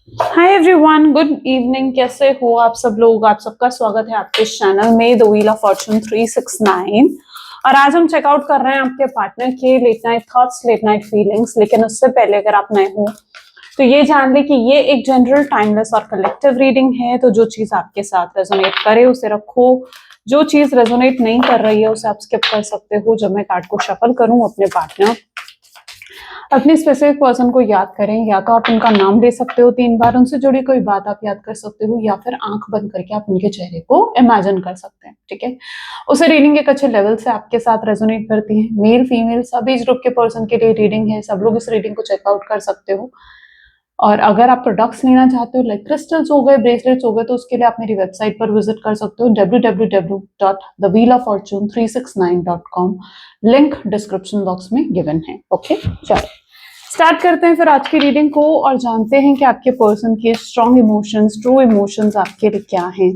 Hi everyone, good evening. कैसे हो आप सब लोग? आप सबका स्वागत है आपके चैनल में द व्हील ऑफ फॉर्चून 369। और आज हम चेकआउट कर रहे हैं आपके पार्टनर के late night thoughts, late night feelings. लेकिन उससे पहले अगर आप नए हो तो ये जान ले कि ये एक जनरल, टाइमलेस और कलेक्टिव रीडिंग है। तो जो चीज आपके साथ रेजोनेट करे उसे रखो, जो चीज रेजोनेट नहीं कर रही है उसे आप स्किप कर सकते हो। जब मैं कार्ड को शफल करूं, अपने पार्टनर, अपने स्पेसिफिक पर्सन को याद करें। या तो आप उनका नाम ले सकते हो 3 बार, उनसे जुड़ी कोई बात आप याद कर सकते हो, या फिर आंख बंद करके आप उनके चेहरे को इमेजिन कर सकते हैं। ठीक है, उसे रीडिंग एक अच्छे लेवल से आपके साथ रेजोनेट करती है। मेल फीमेल सभी एज ग्रुप के पर्सन के लिए रीडिंग है, सब लोग इस रीडिंग को चेकआउट कर सकते हो। और अगर आप प्रोडक्ट्स लेना चाहते हो, लाइक क्रिस्टल्स हो गए, ब्रेसलेट्स हो गए, तो उसके लिए आप मेरी वेबसाइट पर विजिट कर सकते हो www.thewheeloffortune369.com। लिंक डिस्क्रिप्शन बॉक्स में गिवन है। ओके, चलो स्टार्ट करते हैं फिर आज की रीडिंग को और जानते हैं कि आपके पर्सन के स्ट्रॉन्ग इमोशंस, ट्रू इमोशंस आपके लिए क्या हैं।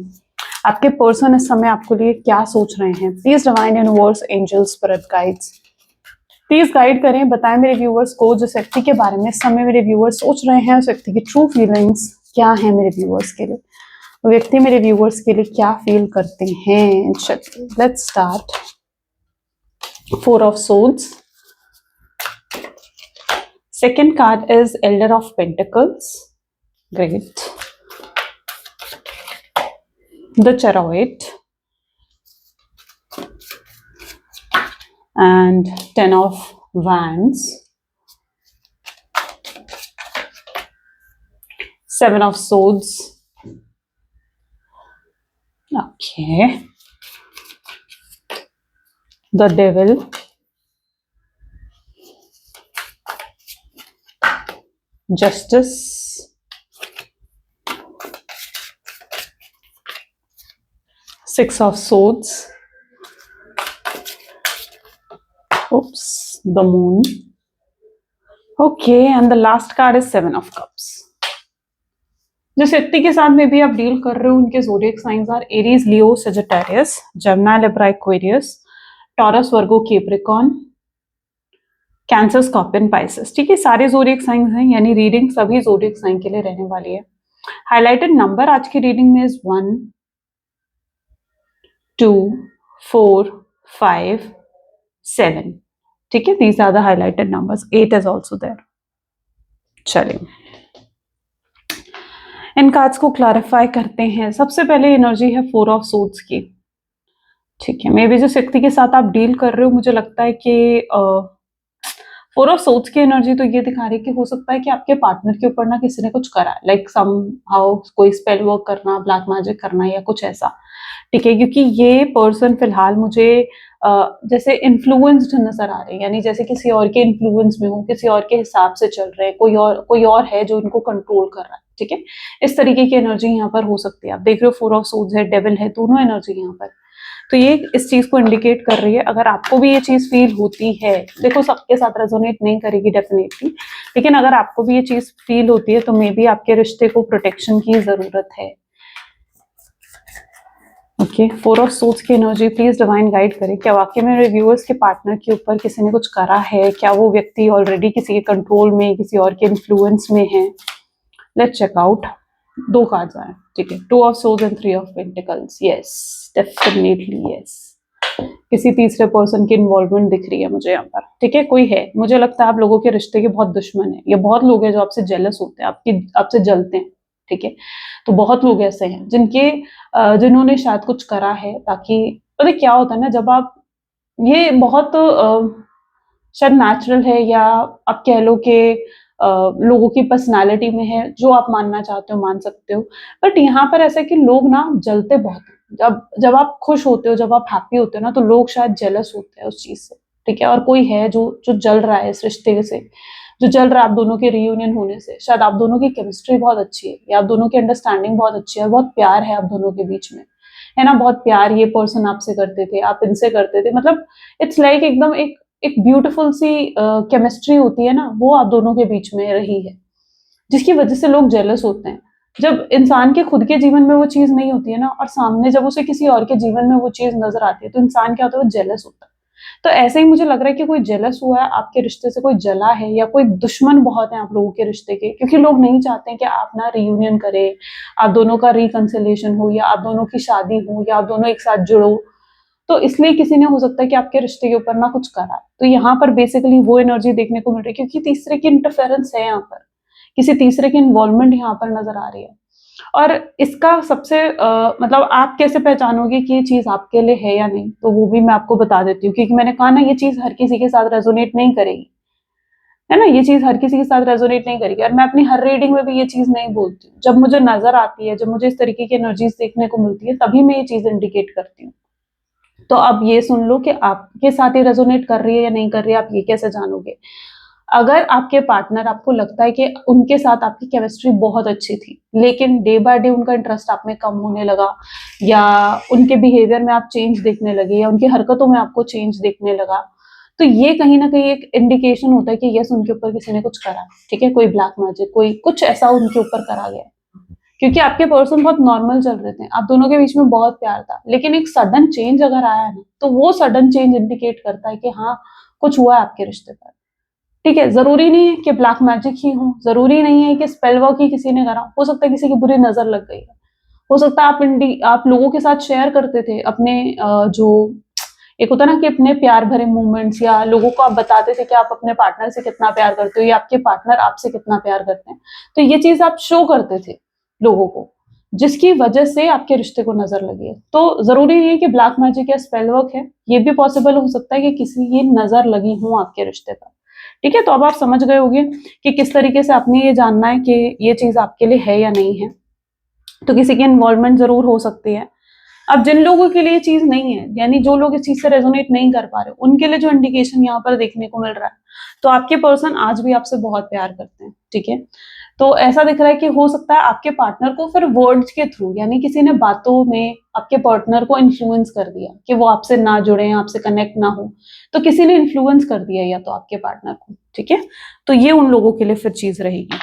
आपके पर्सन इस समय आपके लिए क्या सोच रहे हैं। Please divine universe, angels, spirit guides please guide करें, बताएं मेरे व्यूअर्स को जिस व्यक्ति के बारे में इस समय मेरे व्यूअर्स सोच रहे हैं, उस व्यक्ति की ट्रू फीलिंग्स क्या है मेरे व्यूअर्स के लिए। वो व्यक्ति मेरे व्यूअर्स के लिए क्या फील करते हैं। Let's start. 4 of swords. Second card is Elder of Pentacles. Great. The Chariot. And 10 of Wands. 7 of Swords. Okay. The Devil. Justice. Six of Swords. Oops, the Moon. Okay, and the last card is 7 of Cups. जिस व्यक्ति के साथ में भी आप deal कर रहे हो, उनके zodiac signs are Aries, Leo, Sagittarius, Gemini, Libra, Aquarius, Taurus, Virgo, Capricorn, Cancer, Scorpion, Pisces. ठीक है, सारे ज़ोडिएक साइंस हैं, यानी रीडिंग सभी ज़ोडिएक साइन के लिए रहने वाली है। हाईलाइटेड नंबर आज की रीडिंग में इज 1, 2, 4, 5, 7। ठीक है, these are the highlighted numbers. 8 is also there. चलिए इन कार्ड्स को क्लैरिफाई करते हैं। सबसे पहले एनर्जी है 4 ऑफ सोर्ड्स की। ठीक है, मे बी जिस व्यक्ति के साथ आप डील कर रहे हो, मुझे लगता है कि 4 ऑफ सोर्ड्स की एनर्जी तो ये दिखा रही है कि हो सकता है कि आपके पार्टनर के ऊपर ना किसी ने कुछ करा है, लाइक सम हाउ कोई स्पेल वर्क करना, ब्लैक मैजिक करना या कुछ ऐसा। ठीक है, क्योंकि ये पर्सन फिलहाल मुझे जैसे इन्फ्लुएंस्ड नजर आ रहे हैं, यानी जैसे किसी और के इन्फ्लुएंस में हो, किसी और के हिसाब से चल रहे हैं, कोई और है जो इनको कंट्रोल कर रहा है। ठीक है, इस तरीके की एनर्जी यहाँ पर हो सकती है। आप देख रहे हो 4 ऑफ सोर्ड्स है, डेविल है, दोनों एनर्जी यहाँ पर। तो ये इस चीज को इंडिकेट कर रही है। अगर आपको भी ये चीज फील होती है, देखो सबके साथ रेजोनेट नहीं करेगी डेफिनेटली, लेकिन अगर आपको भी ये चीज फील होती है तो मे बी आपके रिश्ते को प्रोटेक्शन की जरूरत है। ओके, 4 ऑफ सोर्ड्स की एनर्जी प्लीज डिवाइन गाइड करे। क्या वाकई में व्यूअर्स के पार्टनर के ऊपर किसी ने कुछ करा है? क्या वो व्यक्ति ऑलरेडी किसी के कंट्रोल में, किसी और के इन्फ्लुएंस में है? Let's check out. 2 कार्ड्स आए। ठीक है, 2 of swords and 3 of pentacles. Yes, definitely yes. किसी तीसरे पर्सन की इन्वॉल्वमेंट दिख रही है मुझे यहाँ पर। ठीक है, कोई है, मुझे लगता है आप लोगों के रिश्ते के बहुत दुश्मन है। ये बहुत लोग हैं जो आपसे जेलस होते हैं, आपसे जलते हैं। ठीक है, तो बहुत लोग ऐसे हैं जिन्होंने शायद कुछ करा है, ताकि पता क्या होता है ना, जब आप ये बहुत शायद नेचुरल है, या आप कह लो कि लोगों की पर्सनालिटी में है, जो आप मानना चाहते हो मान सकते हो। बट यहाँ पर ऐसा है कि लोग ना जलते बहुत हैं। जब आप खुश होते हो, जब आप हैप्पी होते हो ना, तो लोग शायद जेलस होते हैं उस चीज से। ठीक है, और कोई है जो जल रहा है इस रिश्ते से, जो जल रहा है आप दोनों के रियूनियन होने से। शायद आप दोनों की केमिस्ट्री बहुत अच्छी है, या आप दोनों की अंडरस्टैंडिंग बहुत अच्छी है, और बहुत प्यार है आप दोनों के बीच में, है ना। बहुत प्यार ये पर्सन आपसे करते थे, आप इनसे करते थे। मतलब इट्स लाइक एकदम एक ब्यूटीफुल सी केमिस्ट्री होती है ना, वो आप दोनों के बीच में रही है, जिसकी वजह से लोग जेलस होते हैं। जब इंसान के खुद के जीवन में वो चीज नहीं होती है ना, और सामने जब उसे किसी और के जीवन में वो चीज नजर आती है, तो इंसान क्या होता है, वो जेलस होता है। तो ऐसे ही मुझे लग रहा है कि कोई जेलस हुआ है आपके रिश्ते से, कोई जला है, या कोई दुश्मन बहुत है आप लोगों के रिश्ते के, क्योंकि लोग नहीं चाहते कि आप ना रियूनियन करें, आप दोनों का रिकंसिलिएशन हो, या आप दोनों की शादी हो, या आप दोनों एक साथ जुड़ो। तो इसलिए किसी ने हो सकता है कि आपके रिश्ते के ऊपर ना कुछ करा। तो यहाँ पर बेसिकली वो एनर्जी देखने को मिल रही है, क्योंकि तीसरे की इंटरफेरेंस है यहाँ पर, किसी तीसरे की इन्वॉल्वमेंट यहाँ पर नजर आ रही है। और इसका सबसे मतलब आप कैसे पहचानोगे कि ये चीज आपके लिए है या नहीं, तो वो भी मैं आपको बता देती हूँ, क्योंकि मैंने कहा ना ये चीज हर किसी के साथ रेजोनेट नहीं करेगी, है ना, ये चीज हर किसी के साथ रेजोनेट नहीं करेगी। और मैं अपनी हर रीडिंग में भी ये चीज नहीं बोलती हूँ, जब मुझे नजर आती है, जब मुझे इस तरीके की एनर्जीज देखने को मिलती है, तभी मैं ये चीज इंडिकेट करती हूँ। तो अब ये सुन लो कि आपके साथ ये रेजोनेट कर रही है या नहीं कर रही है, आप ये कैसे जानोगे? अगर आपके पार्टनर, आपको लगता है कि उनके साथ आपकी केमिस्ट्री बहुत अच्छी थी, लेकिन डे बाय डे उनका इंटरेस्ट आप में कम होने लगा, या उनके बिहेवियर में आप चेंज देखने लगे, या उनकी हरकतों में आपको चेंज देखने लगा, तो ये कहीं ना कहीं एक इंडिकेशन होता है कि यस, उनके ऊपर किसी ने कुछ करा, ठीक है, कोई ब्लैक मैजिक, कोई कुछ ऐसा उनके ऊपर करा गया है। क्योंकि आपके पर्सन बहुत नॉर्मल चल रहे थे, आप दोनों के बीच में बहुत प्यार था, लेकिन एक सडन चेंज अगर आया है ना, तो वो सडन चेंज इंडिकेट करता है कि हाँ, कुछ हुआ है आपके रिश्ते पर। ठीक है, जरूरी नहीं है कि ब्लैक मैजिक ही हो, जरूरी नहीं है कि स्पेल वर्क ही किसी ने करा, हो सकता है किसी की बुरी नजर लग गई है, हो सकता है आप लोगों के साथ शेयर करते थे अपने जो एक होता है ना कि अपने प्यार भरे मोमेंट्स, या लोगों को आप बताते थे कि आप अपने पार्टनर से कितना प्यार करते हो, या आपके पार्टनर आपसे कितना प्यार करते हैं, तो ये चीज आप शो करते थे लोगों को, जिसकी वजह से आपके रिश्ते को नजर लगी है। तो जरूरी नहीं है कि ब्लैक मैजिक या स्पेल वर्क है, ये भी पॉसिबल हो सकता है कि किसी की नजर लगी हो आपके रिश्ते पर। ठीक है, तो अब आप समझ गए होंगे कि किस तरीके से आपने ये जानना है कि ये चीज आपके लिए है या नहीं है। तो किसी की इन्वॉल्वमेंट जरूर हो सकती है। अब जिन लोगों के लिए चीज नहीं है, यानी जो लोग इस चीज से रेजोनेट नहीं कर पा रहे, उनके लिए जो इंडिकेशन यहाँ पर देखने को मिल रहा है, तो आपके पर्सन आज भी आपसे बहुत प्यार करते हैं। ठीक है, तो ऐसा दिख रहा है कि हो सकता है आपके पार्टनर को फिर वर्ड्स के थ्रू, यानी किसी ने बातों में आपके पार्टनर को इन्फ्लुएंस कर दिया कि वो आपसे ना जुड़े, आपसे कनेक्ट ना हो, तो किसी ने इन्फ्लुएंस कर दिया या तो आपके पार्टनर को। ठीक है, तो ये उन लोगों के लिए फिर चीज रहेगी,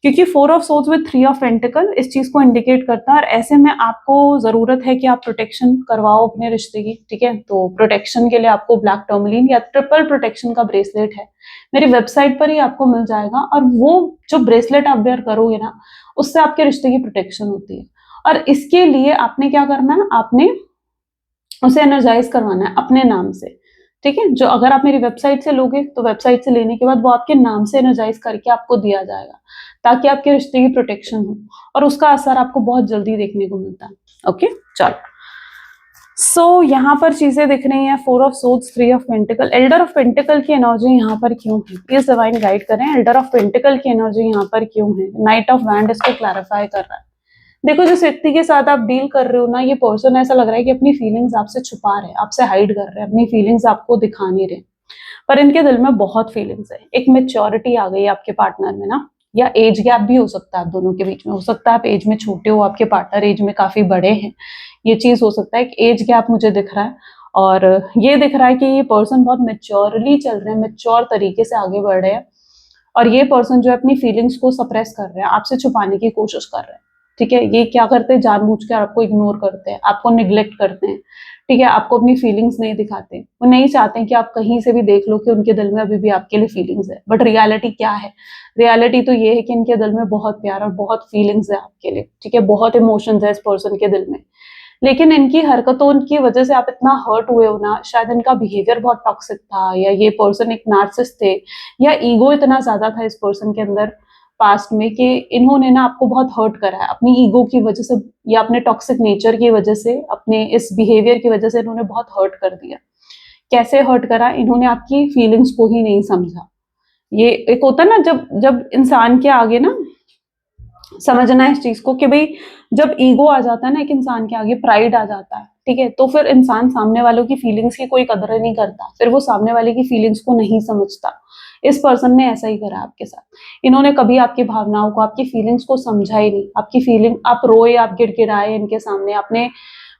क्योंकि 4 of swords with 3 of pentacle इस चीज को इंडिकेट करता है। और ऐसे में आपको जरूरत है कि आप प्रोटेक्शन करवाओ अपने रिश्ते की। ठीक है, तो प्रोटेक्शन के लिए आपको ब्लैक टर्मलिन या ट्रिपल प्रोटेक्शन का ब्रेसलेट है, मेरी वेबसाइट पर ही आपको मिल जाएगा, और वो जो ब्रेसलेट आप वेयर करोगे ना, उससे आपके रिश्ते की प्रोटेक्शन होती है। और इसके लिए आपने क्या करना है, आपने उसे एनर्जाइज करवाना है अपने नाम से। ठीक है, जो अगर आप मेरी वेबसाइट से लोगे, तो वेबसाइट से लेने के बाद वो आपके नाम से एनर्जाइज करके आपको दिया जाएगा, ताकि आपके रिश्ते की प्रोटेक्शन हो, और उसका असर आपको बहुत जल्दी देखने को मिलता है। ओके, चलो, सो यहाँ पर चीजें दिख रही हैं, 4 of swords, 3 of pentacle, Elder of pentacle की एनर्जी यहाँ पर क्यों है, प्लीज डिवाइन गाइड करें, एल्डर ऑफ पेंटिकल की एनर्जी यहाँ पर क्यों है, नाइट ऑफ वैंड इसको क्लैरिफाई कर रहा है। देखो, जिस व्यक्ति के साथ आप डील कर रहे हो ना, ये पर्सन ऐसा लग रहा है कि अपनी फीलिंग्स आपसे छुपा रहे हैं, आपसे हाइड कर रहे हैं, अपनी फीलिंग्स आपको दिखा नहीं रहे, पर इनके दिल में बहुत फीलिंग्स है। एक मेच्योरिटी आ गई है आपके पार्टनर में ना, या एज गैप भी हो सकता है आप दोनों के बीच में, हो सकता है आप एज में छोटे हो, आपके पार्टनर एज में काफी बड़े हैं, ये चीज हो सकता है। एक एज गैप मुझे दिख रहा है, और ये दिख रहा है कि ये पर्सन बहुत मेच्योरली चल रहे हैं, मेच्योर तरीके से आगे बढ़ रहे हैं, और ये पर्सन जो है अपनी फीलिंग्स को सप्रेस कर रहे हैं, आपसे छुपाने की कोशिश कर रहे हैं। ठीक है, ये क्या करते हैं, जानबूझकर आपको इग्नोर करते हैं, आपको निग्लेक्ट करते हैं। ठीक है, आपको अपनी फीलिंग्स नहीं दिखाते, वो नहीं चाहते हैं कि आप कहीं से भी देख लो कि उनके दिल में अभी भी आपके लिए फीलिंग्स है। बट रियलिटी क्या है, रियलिटी तो ये है कि इनके दिल में बहुत प्यार और बहुत फीलिंग्स है आपके लिए। ठीक है, बहुत इमोशंस है इस पर्सन के दिल में, लेकिन इनकी हरकतों की वजह से आप इतना हर्ट हुए हो ना, शायद इनका बिहेवियर बहुत टॉक्सिक था, या ये पर्सन एक नार्सिसिस्ट थे, या ईगो इतना ज्यादा था इस पर्सन के अंदर पास्ट में, कि इन्होंने ना आपको बहुत हर्ट करा है अपनी ईगो की वजह से, या अपने टॉक्सिक नेचर की वजह से, अपने इस बिहेवियर की वजह से इन्होंने बहुत हर्ट कर दिया। कैसे हर्ट करा, इन्होंने आपकी फीलिंग्स को ही नहीं समझा। ये एक होता है ना, जब जब इंसान के आगे ना, समझना है इस चीज को कि भाई, जब ईगो आ जाता है ना एक इंसान के आगे, प्राइड आ जाता है, ठीक है, तो फिर इंसान सामने वालों की फीलिंग्स की कोई कदर नहीं करता, फिर वो सामने वाले की फीलिंग्स को नहीं समझता। इस पर्सन ने ऐसा ही करा आपके साथ, इन्होंने कभी आपकी भावनाओं को, आपकी फीलिंग्स को समझा ही नहीं। आपकी फीलिंग, आप रोए, आप गिड़गिड़ाए इनके सामने, आपने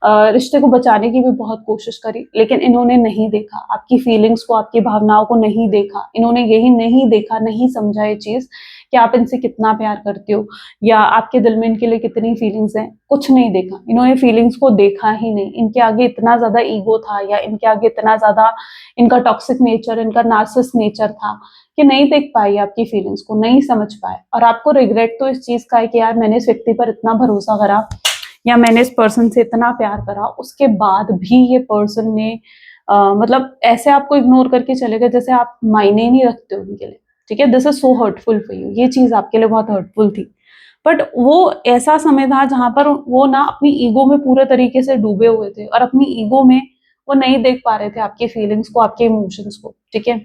रिश्ते को बचाने की भी बहुत कोशिश करी, लेकिन इन्होंने नहीं देखा आपकी फीलिंग्स को, आपकी भावनाओं को नहीं देखा। इन्होंने यही नहीं देखा, नहीं समझा ये चीज कि आप इनसे कितना प्यार करते हो या आपके दिल में इनके लिए कितनी फीलिंग्स हैं। कुछ नहीं देखा इन्होंने, फीलिंग्स को देखा ही नहीं। इनके आगे इतना ज्यादा ईगो था या इनके आगे इतना ज्यादा इनका टॉक्सिक नेचर, इनका नार्सिसिस्ट नेचर था कि नहीं देख पाए आपकी फीलिंग्स को, नहीं समझ पाए। और आपको रिग्रेट तो इस चीज का है कि यार मैंने इस व्यक्ति पर इतना भरोसा करा या मैंने इस पर्सन से इतना प्यार करा, उसके बाद भी ये पर्सन ने मतलब ऐसे आपको इग्नोर करके चले गए जैसे आप मायने ही नहीं रखते हो उनके लिए। ठीक है, this is so hurtful for you, ये चीज आपके लिए बहुत हर्टफुल थी। बट वो ऐसा समय था जहां पर वो ना अपनी ईगो में पूरे तरीके से डूबे हुए थे और अपनी ईगो में वो नहीं देख पा रहे थे आपकी फीलिंग्स को, आपके इमोशंस को। ठीक है,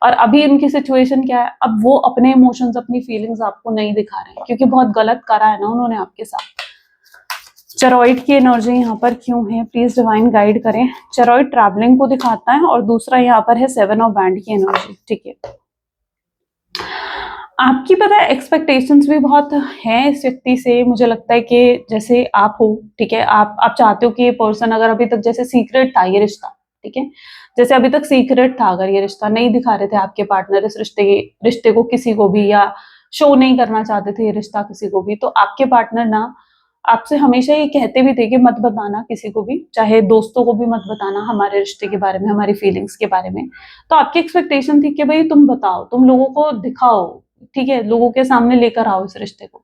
और अभी इनकी सिचुएशन क्या है, अब वो अपने इमोशंस, अपनी फीलिंग्स आपको नहीं दिखा रहे हैं क्योंकि बहुत गलत करा है ना उन्होंने आपके साथ। चरॉइड की एनर्जी यहाँ पर क्यों है, प्लीज डिवाइन गाइड करें। चरॉइड ट्रैवलिंग को दिखाता है और दूसरा यहाँ पर है 7 ऑफ बैंड की एनर्जी। ठीक है, आपकी पता है एक्सपेक्टेशंस भी बहुत हैं इस व्यक्ति से। मुझे लगता है कि जैसे आप हो, ठीक है, आप चाहते हो कि ये पर्सन, अगर अभी तक जैसे सीक्रेट था ये रिश्ता, ठीक है, जैसे अभी तक सीक्रेट था, अगर ये रिश्ता नहीं दिखा रहे थे आपके पार्टनर इस रिश्ते को किसी को भी, या शो नहीं करना चाहते थे ये रिश्ता किसी को भी, तो आपके पार्टनर ना आपसे हमेशा ये कहते भी थे कि मत बताना किसी को भी, चाहे दोस्तों को भी मत बताना हमारे रिश्ते के बारे में, हमारी फीलिंग्स के बारे में। तो आपकी एक्सपेक्टेशन थी कि भाई तुम बताओ, तुम लोगों को दिखाओ, ठीक है, लोगों के सामने लेकर आओ इस रिश्ते को।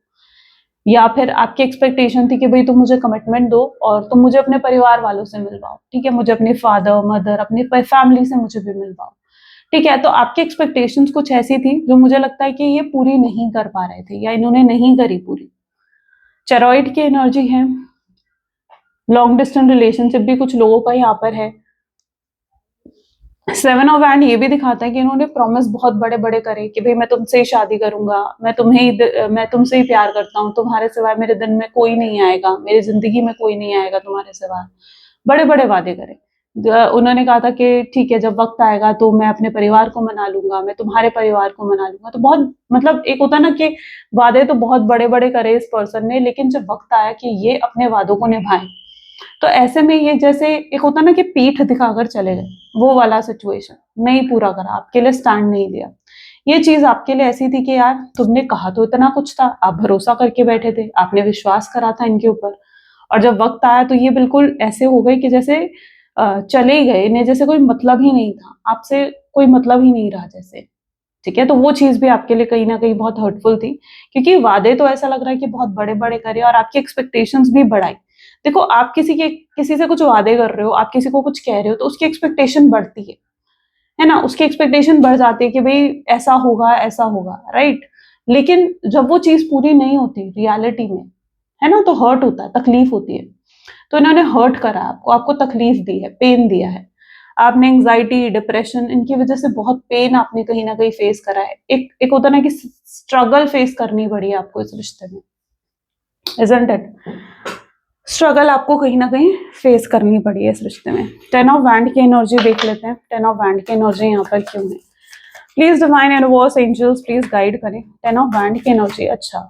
या फिर आपकी एक्सपेक्टेशन थी कि भाई तुम मुझे कमिटमेंट दो और तुम मुझे अपने परिवार वालों से मिलवाओ, ठीक है, मुझे अपने फादर मदर अपनी फैमिली से मुझे भी मिलवाओ। ठीक है, तो आपकी एक्सपेक्टेशंस कुछ ऐसी थी जो मुझे लगता है कि ये पूरी नहीं कर पा रहे थे या इन्होंने नहीं करी पूरी। चेरॉइड की एनर्जी है, लॉन्ग डिस्टेंस रिलेशनशिप भी कुछ लोगों का यहाँ पर है। 7 ऑफ हैंड ये भी दिखाता है कि इन्होंने प्रॉमिस बहुत बड़े बड़े करे कि भाई मैं तुमसे ही शादी करूंगा, मैं तुमसे ही प्यार करता हूँ, तुम्हारे सिवाय मेरे दिन में कोई नहीं आएगा, मेरी जिंदगी में कोई नहीं आएगा तुम्हारे सिवाय। बड़े बड़े वादे करे। उन्होंने कहा था कि ठीक है जब वक्त आएगा तो मैं अपने परिवार को मना लूंगा, मैं तुम्हारे परिवार को मना लूंगा। तो बहुत मतलब एक होता ना कि वादे तो बहुत बड़े बड़े करे इस पर्सन ने, लेकिन जब वक्त आया कि ये अपने वादों को निभाएं, तो ऐसे में ये जैसे एक होता ना कि पीठ दिखाकर चले गए, वो वाला सिचुएशन, नहीं पूरा करा, आपके लिए स्टैंड नहीं लिया। ये चीज आपके लिए ऐसी थी कि यार तुमने कहा तो इतना कुछ था, आप भरोसा करके बैठे थे, आपने विश्वास करा था इनके ऊपर, और जब वक्त आया तो ये बिल्कुल ऐसे हो गए कि जैसे चले ही गए, इन्हें जैसे कोई मतलब ही नहीं था, आपसे कोई मतलब ही नहीं रहा जैसे। ठीक है, तो वो चीज भी आपके लिए कहीं ना कहीं बहुत हर्टफुल थी, क्योंकि वादे तो ऐसा लग रहा है कि बहुत बड़े बड़े करे और आपकी एक्सपेक्टेशंस भी बढ़ाई। देखो आप किसी से कुछ वादे कर रहे हो, आप किसी को कुछ कह रहे हो, तो उसकी एक्सपेक्टेशन बढ़ती है ना, उसकी एक्सपेक्टेशन बढ़ जाती है कि भाई ऐसा होगा, राइट। लेकिन जब वो चीज पूरी नहीं होती रियलिटी में, है ना, तो हर्ट होता है, तकलीफ होती है। तो इन्होंने हर्ट करा आपको, आपको तकलीफ दी है, पेन दिया है। आपने एंग्जाइटी, डिप्रेशन, इनकी वजह से बहुत पेन आपने कहीं ना कहीं फेस करा है। एक होता ना कि स्ट्रगल फेस करनी पड़ी है आपको इस रिश्ते में, इजंट इट? स्ट्रगल आपको कहीं ना कहीं फेस करनी पड़ी है इस रिश्ते में। 10 ऑफ वैंड की एनर्जी देख लेते हैं, 10 ऑफ वैंड की एनर्जी यहाँ पर क्यों है। Please divine universe angels please guide करें 10 ऑफ वैंड की एनर्जी। अच्छा,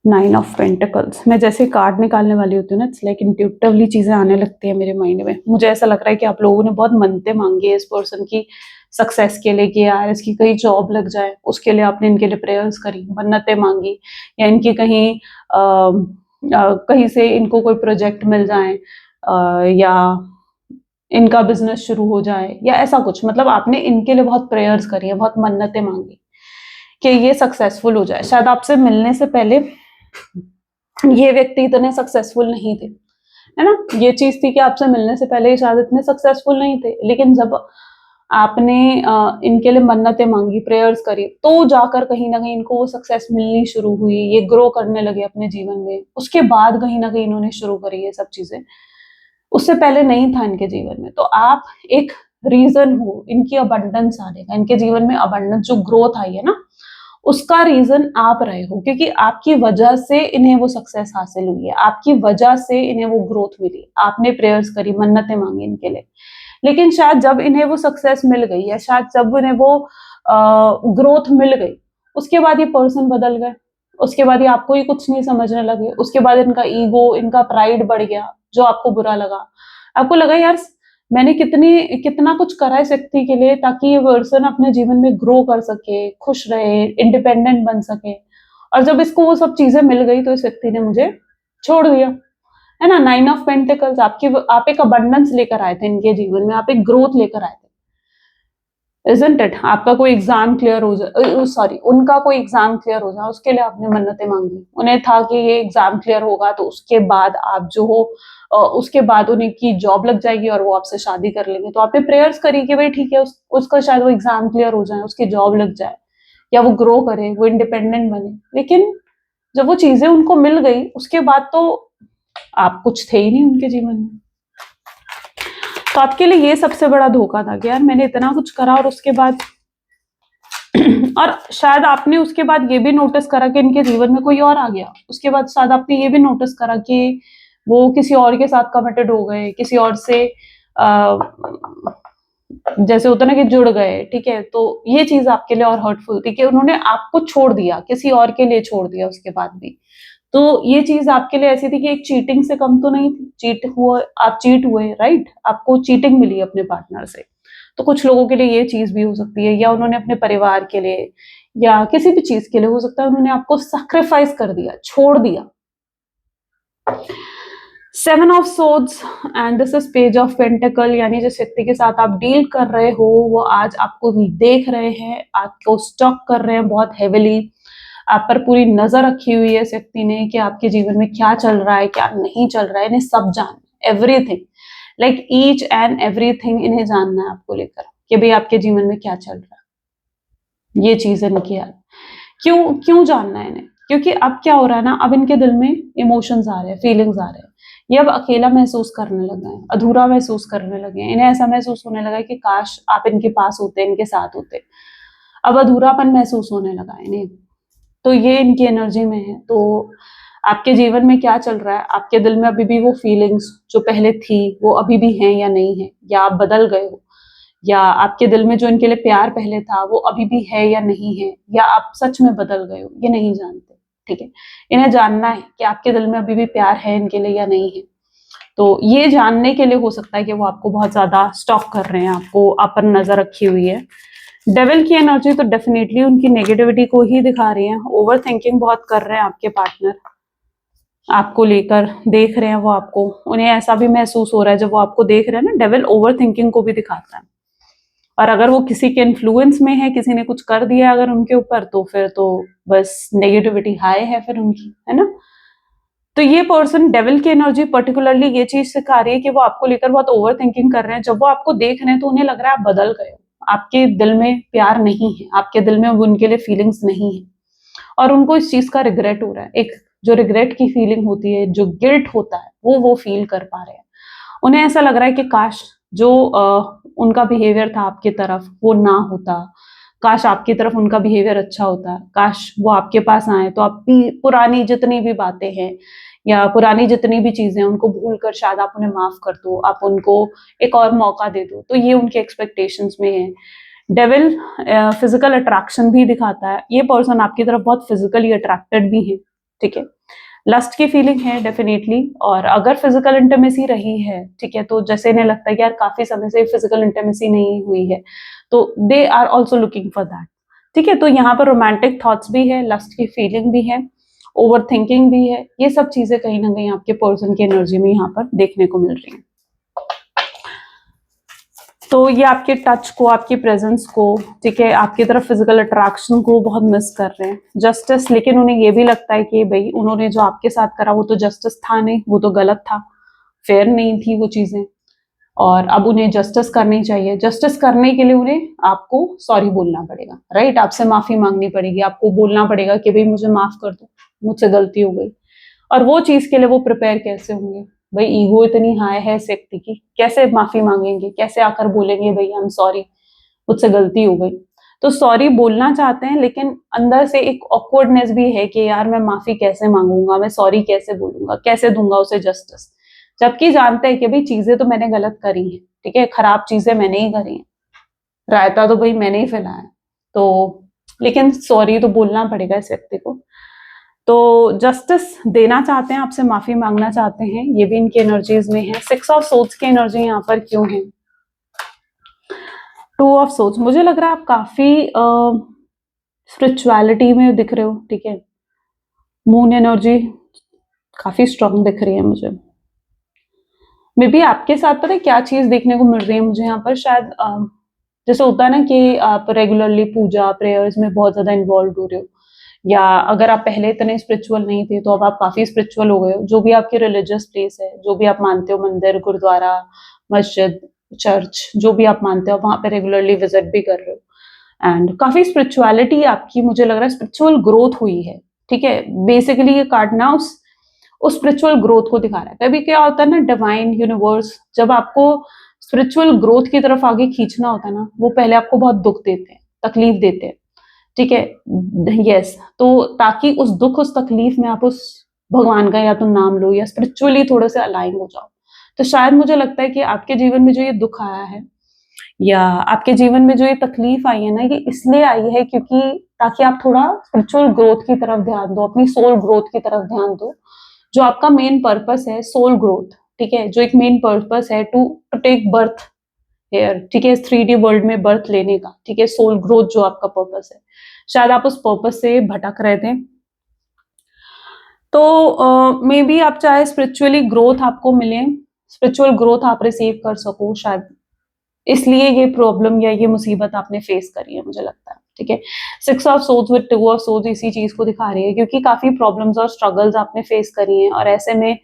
9 ऑफ पेंटिकल्स। मैं जैसे कार्ड निकालने वाली होती हूँ ना, इट्स लाइक इंट्यूटिवली चीजें आने लगती है मेरे माइंड में। मुझे ऐसा लग रहा है कि आप लोगों ने बहुत मन्नतें मांगी है इस पर्सन की सक्सेस के लिए, कि यार इसकी कहीं जॉब लग जाए, उसके लिए आपने इनके लिए प्रेयर्स करी, मन्नतें मांगी, या इनकी कहीं से इनको कोई प्रोजेक्ट मिल जाए, या इनका बिजनेस शुरू हो जाए, या ऐसा कुछ। मतलब आपने इनके लिए बहुत प्रेयर्स करी है, बहुत मन्नतें मांगी कि ये सक्सेसफुल हो जाए। शायद आपसे मिलने से पहले ये व्यक्ति इतने सक्सेसफुल नहीं थे, है ना। ये चीज थी कि आपसे मिलने से पहले शायद इतने सक्सेसफुल नहीं थे, लेकिन जब आपने इनके लिए मन्नतें मांगी, प्रेयर्स करी, तो जाकर कहीं ना कहीं इनको वो सक्सेस मिलनी शुरू हुई, ये ग्रो करने लगे अपने जीवन में। उसके बाद कहीं ना कहीं इन्होंने शुरू करी ये सब चीजें, उससे पहले नहीं था इनके जीवन में। तो आप एक रीजन हो इनकी अबंडेंस आने का, इनके जीवन में अबंडेंस जो ग्रोथ आई है ना, उसका रीजन आप रहे हो, क्योंकि आपकी वजह से इन्हें वो सक्सेस हासिल हुई है, आपकी वजह से इन्हें वो ग्रोथ मिली, आपने प्रेयर्स करी, मन्नतें मांगी इनके लिए। लेकिन शायद जब इन्हें वो सक्सेस मिल गई, या शायद जब इन्हें वो ग्रोथ मिल गई, उसके बाद ये पर्सन बदल गए, उसके बाद ये आपको ही कुछ नहीं समझने लगे, उसके बाद इनका ईगो, इनका प्राइड बढ़ गया, जो आपको बुरा लगा। आपको लगा यार मैंने कितना कुछ करा है इस व्यक्ति के लिए ताकि ये पर्सन अपने जीवन में ग्रो कर सके, खुश रहे, इंडिपेंडेंट बन सके, और जब इसको वो सब चीजें मिल गई तो इस व्यक्ति ने मुझे छोड़ दिया, है ना। 9 ऑफ पेंटिकल्स, आप एक अबंडेंस लेकर आए थे इनके जीवन में, आप एक ग्रोथ लेकर आए थे, इजंट इट। आपका कोई एग्जाम क्लियर हो जाए, सॉरी, उनका कोई एग्जाम क्लियर हो जाए, उसके लिए आपने मन्नतें मांगी। उन्हें था कि ये एग्जाम क्लियर होगा तो उसके बाद आप जो हो, उसके बाद उन्हें की जॉब लग जाएगी और वो आपसे शादी कर लेंगे। तो आपने प्रेयर्स करी कि भाई ठीक है, उसका शायद वो एग्जाम क्लियर हो जाए, उसकी जॉब लग जाए, या वो ग्रो करे, वो इंडिपेंडेंट बने। लेकिन जब वो चीजें उनको मिल गई उसके बाद तो आप कुछ थे ही नहीं उनके जीवन में। तो आपके लिए ये सबसे बड़ा धोखा था कि यार मैंने इतना कुछ करा और उसके बाद और शायद आपने उसके बाद ये भी नोटिस करा कि इनके जीवन में कोई और आ गया। उसके बाद शायद आपने ये भी नोटिस करा कि वो किसी और के साथ कमिटेड हो गए, किसी और से जैसे होता ना कि जुड़ गए, ठीक है। तो ये चीज आपके लिए और हर्टफुल थी कि उन्होंने आपको छोड़ दिया, किसी और के लिए छोड़ दिया उसके बाद भी। तो ये चीज आपके लिए ऐसी थी कि एक चीटिंग से कम तो नहीं थी। चीट हुआ, आप चीट हुए, राइट, आपको चीटिंग मिली अपने पार्टनर से। तो कुछ लोगों के लिए ये चीज भी हो सकती है, या उन्होंने अपने परिवार के लिए या किसी भी चीज के लिए, हो सकता है उन्होंने आपको सैक्रिफाइस कर दिया, छोड़ दिया। 7 of swords and this is page of pentacle, यानी जिस व्यक्ति के साथ आप डील कर रहे हो वो आज आपको देख रहे हैं, आपको स्टॉक कर रहे हैं बहुत हेविली, आप पर पूरी नजर रखी हुई है इस व्यक्ति ने कि आपके जीवन में क्या चल रहा है, क्या नहीं चल रहा है। इन्हें सब जानना, everything, like each and everything इन्हें जानना है आपको लेकर कि भाई आपके जीवन में क्या चल रहा है। ये चीज इनकी है। क्यों क्यों जानना है इन्हें? क्योंकि अब क्या हो रहा है ना, अब इनके दिल में इमोशंस आ रहे हैं, फीलिंग्स आ रहे हैं। ये अब अकेला महसूस करने लगे हैं, अधूरा महसूस करने लगे हैं। इन्हें ऐसा महसूस होने लगा है कि काश आप इनके पास होते, इनके साथ होते। अब अधूरापन महसूस होने लगा है इन्हें। तो ये इनकी एनर्जी में है। तो आपके जीवन में क्या चल रहा है, आपके दिल में अभी भी वो फीलिंग्स जो पहले थी वो अभी भी हैं या नहीं है, या आप बदल गए हो, या आपके दिल में जो इनके लिए प्यार पहले था वो अभी भी है या नहीं है, या आप सच में बदल गए हो, ये नहीं जानते, ठीक है। इन्हें जानना है कि आपके दिल में अभी भी प्यार है इनके लिए या नहीं है। तो ये जानने के लिए हो सकता है कि वो आपको बहुत ज्यादा स्टॉक कर रहे हैं, आपको आप पर नजर रखी हुई है। डेविल की एनर्जी तो डेफिनेटली उनकी नेगेटिविटी को ही दिखा रही है। ओवर थिंकिंग बहुत कर रहे हैं आपके पार्टनर, आपको लेकर देख रहे हैं वो आपको। उन्हें ऐसा भी महसूस हो रहा है जब वो आपको देख रहे हैं ना, डेविल ओवर थिंकिंग को भी दिखाता है। और अगर वो किसी के इन्फ्लुएंस में है, किसी ने कुछ कर दिया अगर उनके ऊपर, तो फिर तो बस नेगेटिविटी हाई है फिर उनकी, है ना। तो ये पर्सन डेविल की एनर्जी पर्टिकुलरली ये चीज सिखा रही है कि वो आपको लेकर बहुत ओवर थिंकिंग कर रहे हैं। जब वो आपको देख रहे हैं तो उन्हें लग रहा है आप बदल गए हो, आपके दिल में प्यार नहीं है, आपके दिल में उनके लिए फीलिंग्स नहीं है, और उनको इस चीज का रिग्रेट हो रहा है। एक जो रिग्रेट की फीलिंग होती है, जो गिल्ट होता है, वो फील कर पा रहे हैं। उन्हें ऐसा लग रहा है कि काश जो उनका बिहेवियर था आपकी तरफ वो ना होता, काश आपकी तरफ उनका बिहेवियर अच्छा होता, काश वो आपके पास आए तो आपकी पुरानी जितनी भी बातें हैं या पुरानी जितनी भी चीजें उनको भूल कर शायद आप उन्हें माफ कर दो, आप उनको एक और मौका दे दो। तो ये उनके एक्सपेक्टेशंस में है। डेविल फिजिकल अट्रैक्शन भी दिखाता है। ये पर्सन आपकी तरफ बहुत फिजिकली अट्रैक्टेड भी है, ठीक है। लस्ट की फीलिंग है डेफिनेटली। और अगर फिजिकल इंटीमेसी रही है, ठीक है, तो जैसे इन्हें लगता है कि यार काफी समय से फिजिकल इंटीमेसी नहीं हुई है, तो they are also looking for that, ठीक है। तो यहाँ पर रोमांटिक थॉट्स भी है, लस्ट की फीलिंग भी है, ओवर थिंकिंग भी है। ये सब चीजें कहीं ना कहीं आपके पर्सन की एनर्जी में यहाँ पर देखने को मिल रही है। तो ये आपके टच को, आपकी प्रेजेंस को, ठीक है, आपकी तरफ फिजिकल अट्रैक्शन को बहुत मिस कर रहे हैं। जस्टिस, लेकिन उन्हें ये भी लगता है कि भाई उन्होंने जो आपके साथ करा वो तो जस्टिस था नहीं, वो तो गलत था, फेयर नहीं थी वो चीजें, और अब उन्हें जस्टिस करनी चाहिए। जस्टिस करने के लिए उन्हें आपको सॉरी बोलना पड़ेगा, राइट, आपसे माफी मांगनी पड़ेगी, आपको बोलना पड़ेगा कि भाई मुझे माफ कर दो, मुझसे गलती हो गई। और वो चीज के लिए वो प्रिपेयर कैसे होंगे? भाई ईगो इतनी हाई है इस व्यक्ति की, कैसे माफी मांगेंगे, कैसे आकर बोलेंगे भाई आई एम सॉरी, मुझसे गलती हो गई। तो सॉरी बोलना चाहते हैं लेकिन अंदर से एक ऑकवर्डनेस भी है कि यार मैं माफी कैसे मांगूंगा, मैं सॉरी कैसे बोलूंगा, कैसे दूंगा उसे जस्टिस, जबकि जानते हैं कि भाई चीजें तो मैंने गलत करी है, ठीक है, खराब चीजें मैंने ही करी है, रायता तो भाई मैंने ही फैलाया, तो लेकिन सॉरी तो बोलना पड़ेगा इस व्यक्ति को। तो जस्टिस देना चाहते हैं, आपसे माफी मांगना चाहते हैं, ये भी इनकी एनर्जीज में है। 6 ऑफ सोर्ड्स की एनर्जी यहाँ पर क्यों है? 2 ऑफ सोर्ड्स, मुझे लग रहा है आप काफी स्पिरिचुअलिटी में दिख रहे हो, ठीक है। मून एनर्जी काफी स्ट्रांग दिख रही है मुझे। मे बी आपके साथ पता है क्या चीज देखने को मिल रही है मुझे यहाँ पर, शायद जैसे होता है ना कि आप रेगुलरली पूजा प्रेयर्स में बहुत ज्यादा इन्वॉल्व हो रहे हो, या अगर आप पहले इतने स्पिरिचुअल नहीं थे तो अब आप काफी स्पिरिचुअल हो गए हो। जो भी आपकी रिलीजियस प्लेस है, जो भी आप मानते हो, मंदिर, गुरुद्वारा, मस्जिद, चर्च, जो भी आप मानते हो, वहां पे रेगुलरली विजिट भी कर रहे हो। एंड काफी स्पिरिचुअलिटी आपकी, मुझे लग रहा है स्पिरिचुअल ग्रोथ हुई है, ठीक है। बेसिकली ये कार्ड ना उस स्पिरिचुअल ग्रोथ को दिखा रहा है। कभी क्या होता है ना, डिवाइन यूनिवर्स जब आपको स्पिरिचुअल ग्रोथ की तरफ आगे खींचना होता है ना, वो पहले आपको बहुत दुख देते हैं, तकलीफ देते हैं, ठीक है। यस, तो ताकि उस दुख उस तकलीफ में आप उस भगवान का या तो नाम लो या स्पिरिचुअली थोड़े से अलाइन हो जाओ। तो शायद मुझे लगता है कि आपके जीवन में जो ये दुख आया है या आपके जीवन में जो ये तकलीफ आई है ना, ये इसलिए आई है क्योंकि ताकि आप थोड़ा स्पिरिचुअल ग्रोथ की तरफ ध्यान दो, अपनी सोल ग्रोथ की तरफ ध्यान दो। जो आपका मेन पर्पस है सोल ग्रोथ, ठीक है, जो एक मेन पर्पस है टू टेक बर्थ हेयर, ठीक है, 3D वर्ल्ड में बर्थ लेने का, ठीक है, सोल ग्रोथ जो आपका पर्पस है, शायद आप उस पर्पस से भटक रहे थे। तो मे बी आप चाहे स्पिरिचुअली ग्रोथ आपको मिले, स्पिरिचुअल ग्रोथ आप रिसीव कर सको, शायद इसलिए ये प्रॉब्लम या ये मुसीबत आपने फेस करी है, मुझे लगता है, ठीक है। 6 of swords with 2 of swords इसी चीज को दिखा रही है, क्योंकि काफी प्रॉब्लम्स और स्ट्रगल्स आपने फेस करी हैं, और ऐसे में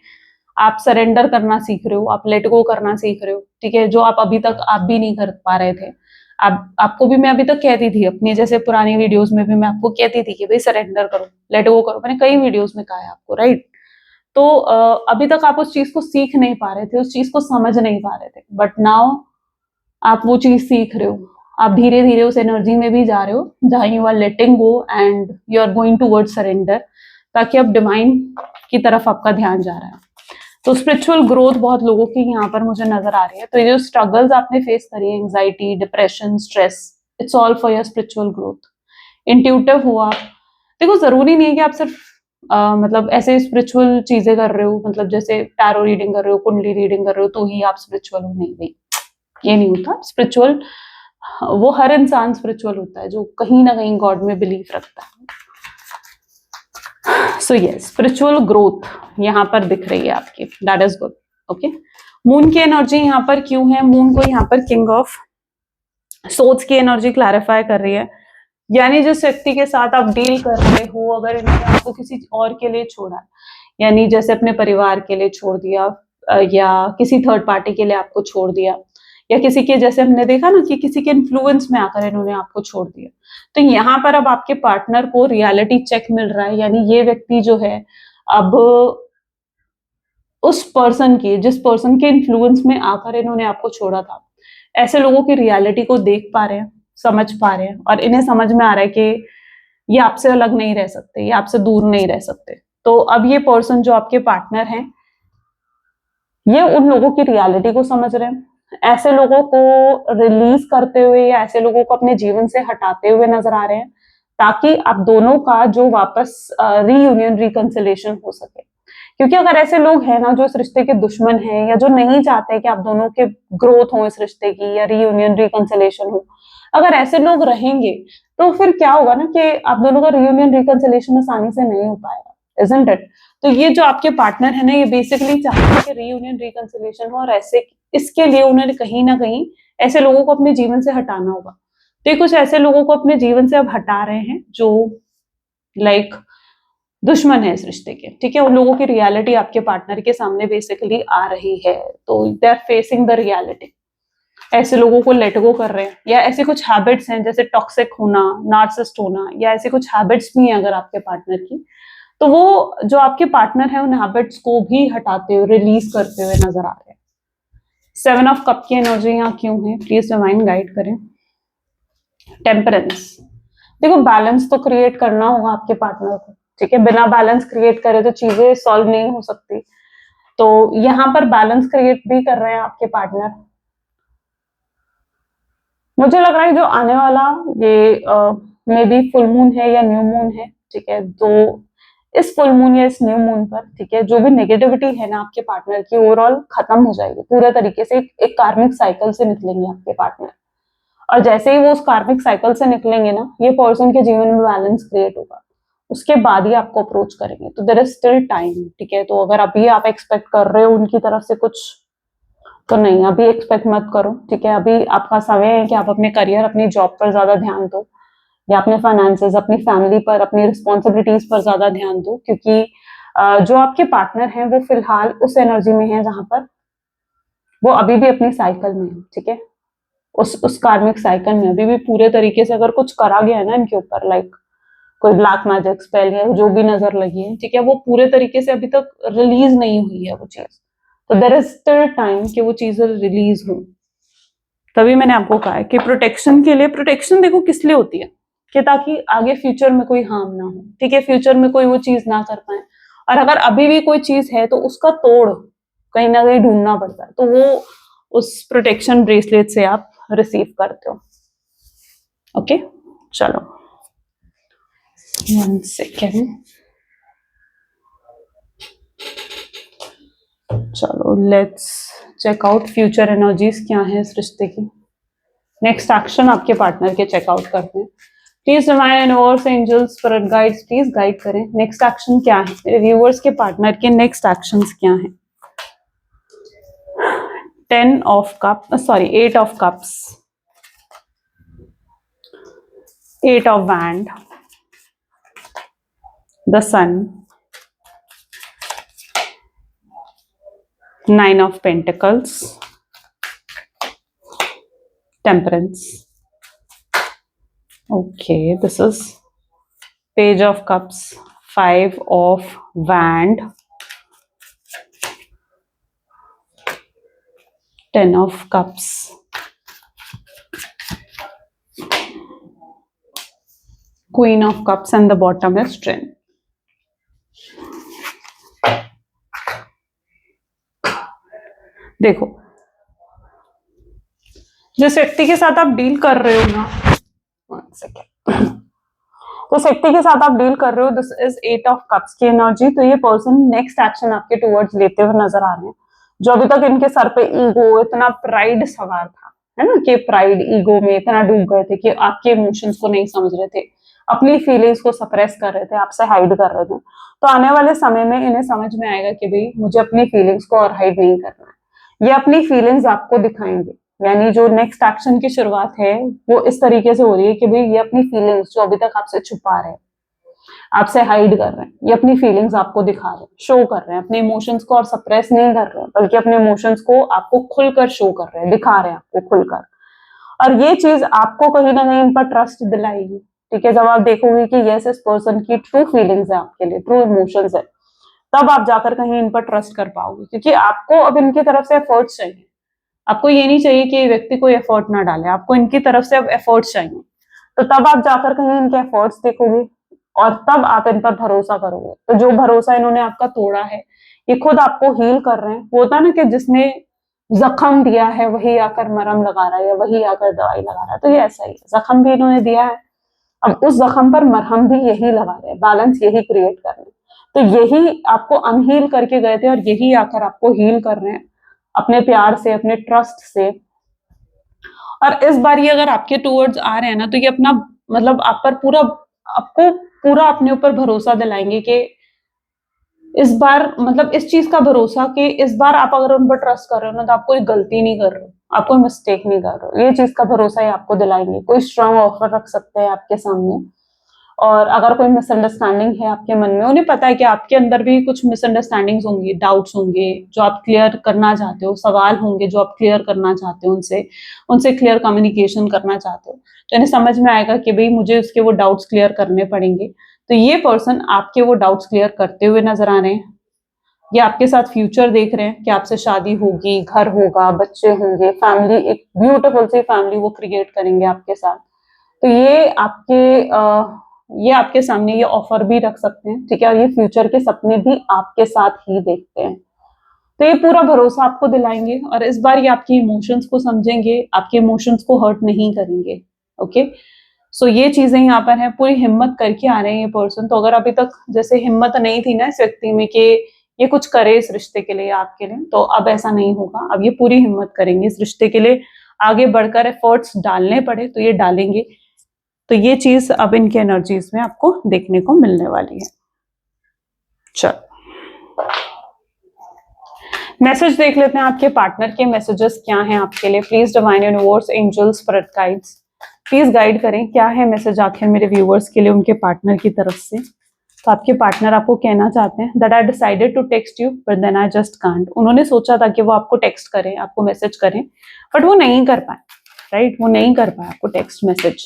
आप सरेंडर करना सीख रहे हो, आप लेट गो करना सीख रहे हो, ठीक है, जो आप अभी तक आप भी नहीं कर पा रहे थे। आपको भी मैं अभी तक कहती थी अपनी जैसे पुरानी वीडियोस में भी मैं आपको कहती थी कि भाई सरेंडर करो, लेट गो करो, मैंने कई वीडियोस में कहा है आपको, राइट। तो अभी तक आप उस चीज को सीख नहीं पा रहे थे, उस चीज को समझ नहीं पा रहे थे, बट नाउ आप वो चीज सीख रहे हो। आप धीरे धीरे उस एनर्जी में भी जा रहे हो जहां you are letting go and you are going toward surrender, ताकि अब डिवाइन की तरफ आपका ध्यान जा रहा है। तो स्पिरिचुअल ग्रोथ बहुत लोगों की यहाँ पर मुझे नजर आ रही है। तो ये जो स्ट्रगल्स आपने फेस करी है, anxiety, depression, stress, it's all for your spiritual growth. Intuitive हो आप। देखो जरूरी नहीं है कि आप सिर्फ मतलब ऐसे स्पिरिचुअल चीजें कर रहे हो, मतलब जैसे टैरो रीडिंग कर रहे हो, कुंडली रीडिंग कर रहे हो तो ही आप स्पिरिचुअल हो, नहीं भाई, ये नहीं होता। स्पिरिचुअल वो हर इंसान स्पिरिचुअल होता है जो कहीं ना कहीं गॉड में बिलीव रखता है। सो यस, स्पिरिचुअल ग्रोथ यहाँ पर दिख रही है आपकी, that is good, okay. Moon की एनर्जी यहाँ पर क्यों है? मून को यहाँ पर किंग ऑफ सोर्ड्स की एनर्जी क्लैरिफाई कर रही है, यानी जिस व्यक्ति के साथ आप डील कर रहे हो, अगर इन्होंने आपको किसी और के लिए छोड़ा, यानी जैसे अपने परिवार के लिए छोड़ दिया, या किसी थर्ड पार्टी के लिए आपको छोड़ दिया, या किसी के, जैसे हमने देखा ना कि किसी के इन्फ्लुएंस में आकर इन्होंने आपको छोड़ दिया, तो यहाँ पर अब आपके पार्टनर को रियलिटी चेक मिल रहा है। यानी ये व्यक्ति जो है अब उस पर्सन की, जिस पर्सन के इन्फ्लुएंस में आकर इन्होंने आपको छोड़ा था, ऐसे लोगों की रियलिटी को देख पा रहे हैं, समझ पा रहे हैं, और इन्हें समझ में आ रहा है कि ये आपसे अलग नहीं रह सकते, ये आपसे दूर नहीं रह सकते। तो अब ये पर्सन जो आपके पार्टनर हैं, ये उन लोगों की रियलिटी को समझ रहे हैं, ऐसे लोगों को रिलीज करते हुए या ऐसे लोगों को अपने जीवन से हटाते हुए नजर आ रहे हैं, ताकि आप दोनों का जो वापस रीयूनियन रिकंसिलेशन हो सके। क्योंकि अगर ऐसे लोग हैं ना जो इस रिश्ते के दुश्मन हैं, या जो नहीं चाहते कि आप दोनों के ग्रोथ हो इस रिश्ते की, या रीयूनियन रिकंसिलेशन हो, अगर ऐसे लोग रहेंगे तो फिर क्या होगा ना कि आप दोनों का रीयूनियन रिकंसिलेशन आसानी से नहीं हो पाएगा, इजंट इट? तो ये जो आपके पार्टनर है ना, ये बेसिकली चाहते हैं कि रीयूनियन रिकंसिलेशन हो, और ऐसे इसके लिए उन्हें कहीं ना कहीं ऐसे लोगों को अपने जीवन से हटाना होगा। तो ये कुछ ऐसे लोगों को अपने जीवन से अब हटा रहे हैं जो लाइक दुश्मन है इस रिश्ते के, ठीक है। उन लोगों की रियलिटी आपके पार्टनर के सामने बेसिकली आ रही है, तो they are facing the reality. ऐसे लोगों को लेट गो कर रहे हैं, या ऐसे कुछ हैबिट्स हैं जैसे टॉक्सिक होना, नार्सिसिस्ट होना, या ऐसे कुछ हैबिट्स भी हैं अगर आपके पार्टनर की, तो वो जो आपके पार्टनर है उन हैबिट्स को भी हटाते हुए, रिलीज करते हुए नजर आ रहे हैं। 7 ऑफ कप की एनर्जी यहाँ क्यों है? प्लीज डिवाइन गाइड करें। टेम्परेंस, देखो बैलेंस तो क्रिएट करना होगा आपके पार्टनर को, ठीक है। बिना बैलेंस क्रिएट करे तो चीजें सॉल्व नहीं हो सकती। तो यहाँ पर बैलेंस क्रिएट भी कर रहे हैं आपके पार्टनर। मुझे लग रहा है जो आने वाला ये मे बी फुल मून है या न्यू मून है, ठीक है, तो इस फुल मून या इस न्यू मून पर, ठीक है, जो भी नेगेटिविटी है ना आपके पार्टनर की ओवरऑल खत्म हो जाएगी पूरे तरीके से। एक कार्मिक साइकिल से निकलेंगे आपके पार्टनर, और जैसे ही वो उस कार्मिक साइकिल से निकलेंगे ना, ये पर्सन के जीवन में बैलेंस क्रिएट होगा, उसके बाद ही आपको अप्रोच करेंगे। तो देयर इज स्टिल टाइम, ठीक है। तो अगर अभी आप एक्सपेक्ट कर रहे हो उनकी तरफ से कुछ, तो नहीं, अभी एक्सपेक्ट मत करो, ठीक है। अभी आपका समय है कि आप अपने करियर, अपनी जॉब पर ज्यादा ध्यान दो, या अपने फाइनेंसेस, अपनी फैमिली पर, अपनी रिस्पॉन्सिबिलिटीज पर ज्यादा ध्यान दो, क्योंकि जो आपके पार्टनर हैं वो फिलहाल उस एनर्जी में है जहां पर वो अभी भी अपनी साइकिल में है, ठीक है। उस कार्मिक साइकिल में अभी भी पूरे तरीके से अगर कुछ करा गया है ना इनके ऊपर, लाइक कोई ब्लैक मैजिक स्पेल या जो भी नजर लगी है, ठीक है, वो पूरे तरीके से अभी तक रिलीज नहीं हुई है वो चीज। तो देयर इज स्टिल टाइम कि वो चीजें रिलीज हो। तभी मैंने आपको कहा है कि प्रोटेक्शन के लिए, प्रोटेक्शन देखो किस लिए होती है, कि ताकि आगे फ्यूचर में कोई हार्म ना हो, ठीक है, फ्यूचर में कोई वो चीज ना कर पाए। और अगर अभी भी कोई चीज है तो उसका तोड़ कहीं ना कहीं ढूंढना पड़ता है, तो वो उस प्रोटेक्शन ब्रेसलेट से आप रिसीव करते हो। ओके, चलो 1 सेकेंड। चलो let's check out future energies क्या है इस रिश्ते की। नेक्स्ट एक्शन आपके पार्टनर के चेकआउट करते हैं। Please divine universe, angels, spirit guides please guide करें, नेक्स्ट एक्शन क्या है मेरे व्यूअर्स के पार्टनर के, नेक्स्ट एक्शंस क्या हैं। 10 of cup, sorry 8 of cups, 8 of wand, the sun, 9 of pentacles, temperance. Okay, this is page of cups, 5 of wand, 10 of cups, queen of cups, and the bottom is strength. देखो, जिस व्यक्ति के साथ आप deal कर रहे हो ना, 1 सेकेंड, तो व्यक्ति के साथ आप डील कर रहे हो, दिस इज 8 ऑफ कप्स की एनर्जी। तो ये पर्सन नेक्स्ट एक्शन आपके टुवर्ड्स लेते हुए नजर आ रहे हैं। जो अभी तक इनके सर पे ईगो, इतना प्राइड सवार था, है ना, कि प्राइड ईगो में इतना डूब गए थे कि आपके इमोशंस को नहीं समझ रहे थे, अपनी फीलिंग्स को सप्रेस कर रहे थे, आपसे हाइड कर रहे थे। तो आने वाले समय में इन्हें समझ में आएगा कि भाई मुझे अपनी फीलिंग्स को और हाइड नहीं करना है, ये अपनी फीलिंग्स आपको दिखाएंगे। यानी जो नेक्स्ट एक्शन की शुरुआत है वो इस तरीके से हो रही है कि भाई ये अपनी फीलिंग्स जो अभी तक आपसे छुपा रहे हैं, आपसे हाइड कर रहे हैं, ये अपनी फीलिंग्स आपको दिखा रहे हैं, शो कर रहे हैं, अपने इमोशंस को और सप्रेस नहीं कर रहे हैं, बल्कि अपने इमोशंस को आपको खुलकर शो कर रहे हैं, दिखा रहे हैं आपको खुलकर। और ये चीज आपको कहीं ना कहीं इन पर ट्रस्ट दिलाएगी, ठीक है। जब आप देखोगे कि यस, इस पर्सन की ट्रू फीलिंग्स है आपके लिए, ट्रू इमोशंस है, तब आप जाकर कहीं इन पर ट्रस्ट कर पाओगे, क्योंकि आपको अब इनकी तरफ से एफर्ट्स चाहिए। आपको ये नहीं चाहिए कि व्यक्ति कोई एफर्ट ना डाले, आपको इनकी तरफ से अब एफर्ट्स चाहिए। तो तब आप जाकर कहीं इनके एफर्ट्स देखोगे और तब आप इन पर भरोसा करोगे। तो जो भरोसा इन्होंने आपका तोड़ा है, ये खुद आपको हील कर रहे हैं। होता ना कि जिसने जख्म दिया है वही आकर मरहम लगा रहा है या वही आकर दवाई लगा रहा है, तो ये ऐसा ही है। जख्म भी इन्होंने दिया है, अब उस जख्म पर मरहम भी यही लगा रहे हैं, बैलेंस यही क्रिएट कर रहे हैं। तो यही आपको अनहील करके गए थे और यही आकर आपको हील कर रहे हैं अपने प्यार से, अपने ट्रस्ट से। और इस बार ये अगर आपके टूवर्ड्स आ रहे हैं ना, तो ये अपना मतलब आप पर पूरा, आपको पूरा अपने ऊपर भरोसा दिलाएंगे कि इस बार, मतलब इस चीज का भरोसा कि इस बार आप अगर उन पर ट्रस्ट कर रहे हो ना, तो आप कोई गलती नहीं कर रहे हो, आप कोई मिस्टेक नहीं कर रहे हो, ये चीज का भरोसा ही आपको दिलाएंगे। कोई स्ट्रांग ऑफर रख सकते हैं आपके सामने। और अगर कोई मिसअंडरस्टैंडिंग है आपके मन में, उन्हें पता है कि आपके अंदर भी कुछ मिसअंडरस्टैंडिंग्स होंगी, डाउट्स होंगे जो आप क्लियर करना चाहते हो, सवाल होंगे जो आप क्लियर करना चाहते हो, उनसे उनसे क्लियर कम्युनिकेशन करना चाहते हो। तो इन्हें समझ में आएगा कि भाई मुझे उसके वो डाउट्स क्लियर करने पड़ेंगे। तो ये पर्सन आपके वो डाउट्स क्लियर करते हुए नजर आ रहे हैं। ये आपके साथ फ्यूचर देख रहे हैं कि आपसे शादी होगी, घर होगा, बच्चे होंगे, फैमिली, एक ब्यूटीफुल सी फैमिली वो क्रिएट करेंगे आपके साथ। तो ये आपके सामने ये ऑफर भी रख सकते हैं, ठीक है। और ये फ्यूचर के सपने भी आपके साथ ही देखते हैं। तो ये पूरा भरोसा आपको दिलाएंगे और इस बार ये आपकी इमोशंस को समझेंगे, आपके इमोशंस को हर्ट नहीं करेंगे। ओके, सो ये चीजें यहाँ पर है, पूरी हिम्मत करके आ रहे हैं ये पर्सन। तो अगर अभी तक जैसे हिम्मत नहीं थी ना इस व्यक्ति में कि ये कुछ करे इस रिश्ते के लिए आपके लिए, तो अब ऐसा नहीं होगा। अब ये पूरी हिम्मत करेंगे इस रिश्ते के लिए, आगे बढ़कर एफर्ट्स डालने पड़े तो ये डालेंगे। तो ये चीज अब इनकी एनर्जीज में आपको देखने को मिलने वाली है। चल मैसेज देख लेते हैं, आपके पार्टनर के मैसेजेस क्या हैं आपके लिए। Please divine universe, angels, spirit guides, please guide करें क्या है मैसेज आखिर मेरे व्यूअर्स के लिए उनके पार्टनर की तरफ से। तो आपके पार्टनर आपको कहना चाहते हैं that I decided to text you but then I just can't. उन्होंने सोचा था कि वो आपको टेक्स्ट करें, आपको मैसेज करें, बट वो नहीं कर पाए, राइट? वो नहीं कर पाए आपको text message.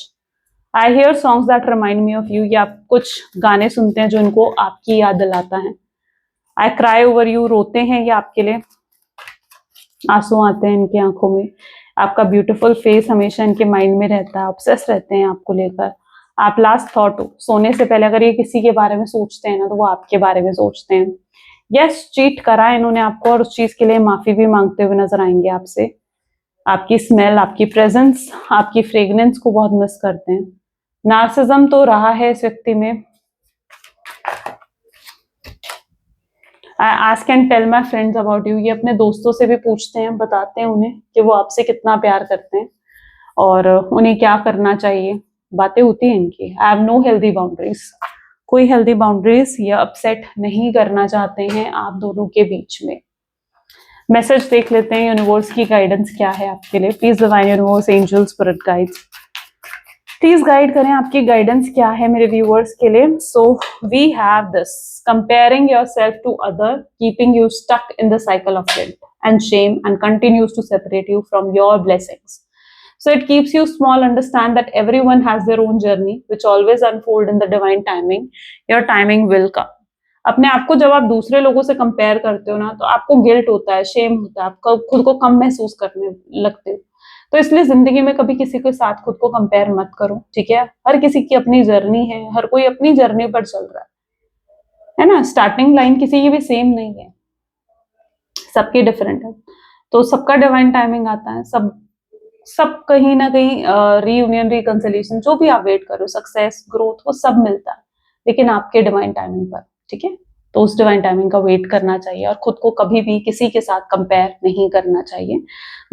I hear songs that remind me of you, या आप कुछ गाने सुनते हैं जो इनको आपकी याद दिलाता है। आई क्राई ओवर यू, रोते हैं ये आपके लिए, आंसू आते हैं इनकी आंखों में। आपका ब्यूटीफुल फेस हमेशा इनके माइंड में रहता है, ऑब्सेस रहते हैं आपको लेकर। आप लास्ट थॉट हो, सोने से पहले अगर ये किसी के बारे में सोचते हैं ना तो वो आपके बारे में सोचते हैं। यस, चीट करा है इन्होंने आपको और उस चीज के लिए माफी भी मांगते हुए नजर आएंगे आपसे। आपकी स्मेल, आपकी प्रेजेंस, आपकी फ्रेग्रेंस को बहुत मिस करते हैं। नार्सिज्म तो रहा है इस व्यक्ति में। Ask and tell my friends about you, ये अपने दोस्तों से भी पूछते हैं, बताते हैं उन्हें कि वो आपसे कितना प्यार करते हैं और उन्हें क्या करना चाहिए। बातें होती हैं इनकी। I have no healthy boundaries, कोई हेल्दी बाउंड्रीज या अपसेट नहीं करना चाहते हैं आप दोनों के बीच में। मैसेज देख लेते हैं, यूनिवर्स की गाइडेंस क्या है आपके लिए। Please divine universe, angels, spirit guides, please guide करें, आपकी गाइडेंस क्या है मेरे व्यूअर्स के लिए। So we have this, comparing yourself to other, keeping you stuck in the cycle of guilt and shame and continues to separate you from your blessings. So it keeps you small. Understand that everyone has their own journey which always unfold in the divine timing. Your timing will come. अपने आप को जब आप दूसरे लोगों से compare करते हो ना तो आपको गिल्ट होता है, शेम होता है, आप खुद को कम महसूस करने लगते हो। तो इसलिए जिंदगी में कभी किसी के साथ खुद को कंपेयर मत करो, ठीक है? हर किसी की अपनी जर्नी है, हर कोई अपनी जर्नी पर चल रहा है ना? स्टार्टिंग लाइन किसी की भी सेम नहीं है, सबकी डिफरेंट है। तो सबका डिवाइन टाइमिंग आता है, सब कहीं ना कहीं रीयूनियन, रिकंसिलिएशन, जो भी आप वेट करो, सक्सेस, ग्रोथ, वो सब मिलता है, लेकिन आपके डिवाइन टाइमिंग पर, ठीक है? तो उस डिवाइन टाइमिंग का वेट करना चाहिए और खुद को कभी भी किसी के साथ कंपेयर नहीं करना चाहिए।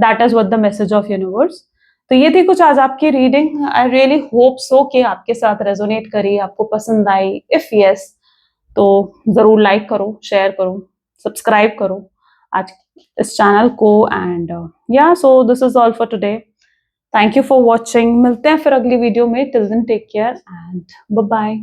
That is what the message of universe. तो ये थी कुछ आज आपकी reading. I really hope so कि आपके साथ रेजोनेट करी, आपको पसंद आई। इफ यस तो जरूर लाइक करो, शेयर करो, सब्सक्राइब करो आज इस चैनल को। And yeah so this is all for today. Thank you for watching. मिलते हैं फिर अगली वीडियो में। Till then take care and bye bye.